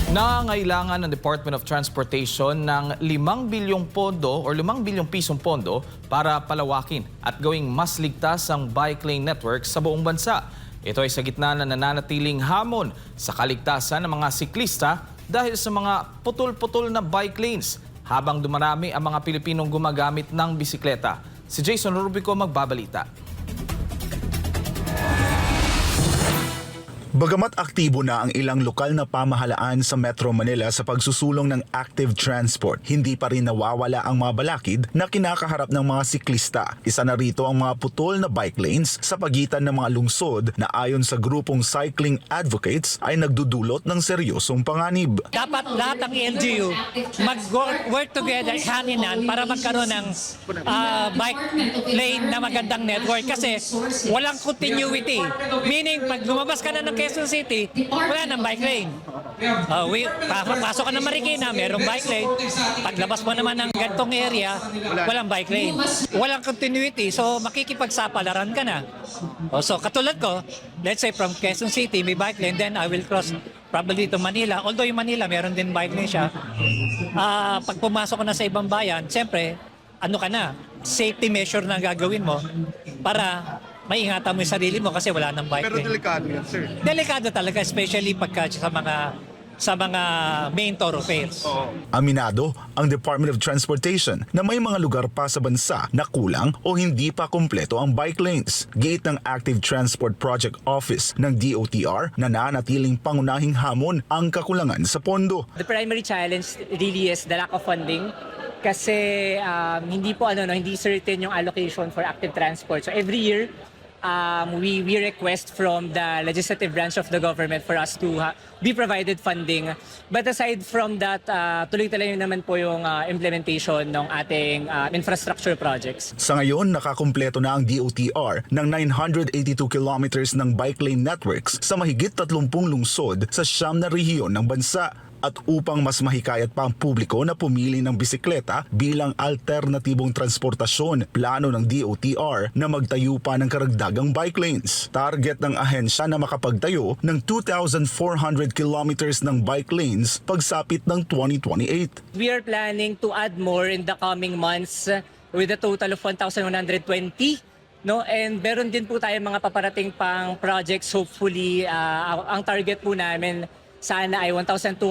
Nangailangan ng Department of Transportation ng 5 bilyong pondo o 5 bilyong pisong pondo para palawakin at gawing mas ligtas ang bike lane network sa buong bansa. Ito ay sa gitna na nananatiling hamon sa kaligtasan ng mga siklista dahil sa mga putol-putol na bike lanes habang dumarami ang mga Pilipinong gumagamit ng bisikleta. Si Jason Rubico magbabalita. Bagamat aktibo na ang ilang lokal na pamahalaan sa Metro Manila sa pagsusulong ng active transport, hindi pa rin nawawala ang mga balakid na kinakaharap ng mga siklista. Isa na rito ang mga putol na bike lanes sa pagitan ng mga lungsod na ayon sa grupong Cycling Advocates ay nagdudulot ng seryosong panganib. Dapat lahat ng LGU mag-work together hand in hand para magkaroon ng bike lane na magandang network kasi walang continuity. Meaning, pag lumabas ka na ng Quezon City, wala nang bike lane. Pasok ka ng Marikina, merong bike lane. Paglabas mo naman ng gantong area, walang bike lane. Walang continuity, so makikipagsapalaran ka na. So katulad ko, let's say from Quezon City, may bike lane, then I will cross probably to Manila. Although yung Manila, meron din bike lane siya. Pag pumasok ka na sa ibang bayan, siyempre, ano ka na, safety measure na gagawin mo para maiingatan mo yung sarili mo kasi wala nang bike lane. Pero delikado yan, sir. Delikado talaga, especially pagka sa mga main thoroughfares. Aminado ang Department of Transportation na may mga lugar pa sa bansa na kulang o hindi pa kumpleto ang bike lanes. Giit ng Active Transport Project Office ng DOTR na nanatiling pangunahing hamon ang kakulangan sa pondo. The primary challenge really is the lack of funding kasi hindi certain yung allocation for active transport. So every year we request from the legislative branch of the government for us to be provided funding. But aside from that, tuloy-tuloy naman po yung implementation ng ating infrastructure projects. Sa ngayon, nakakumpleto na ang DOTR ng 982 kilometers ng bike lane networks sa mahigit 30 lungsod sa 9 na rehiyon ng bansa. At upang mas mahikayat pa ang publiko na pumili ng bisikleta bilang alternatibong transportasyon, plano ng DOTR na magtayo pa ng karagdagang bike lanes. Target ng ahensya na makapagtayo ng 2,400 kilometers ng bike lanes pagsapit ng 2028. We are planning to add more in the coming months with a total of 1,120. No, and meron din po tayong mga paparating pang projects. Hopefully, ang target po namin sana ay 1,200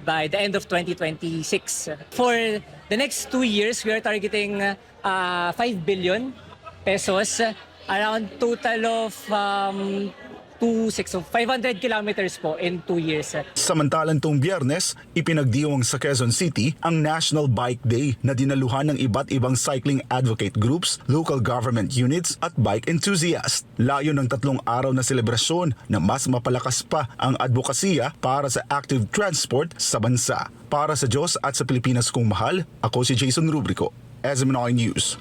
by the end of 2026. For the next 2 years, we are targeting 5 billion pesos, around total of 500 kilometers po in 2 years. Samantalang tong Biyernes, ipinagdiwang sa Quezon City ang National Bike Day na dinaluhan ng iba't ibang cycling advocate groups, local government units at bike enthusiasts. Layo ng 3 araw na selebrasyon na mas mapalakas pa ang advokasya para sa active transport sa bansa. Para sa Diyos at sa Pilipinas kong mahal, ako si Jason Rubrico, SMNI News.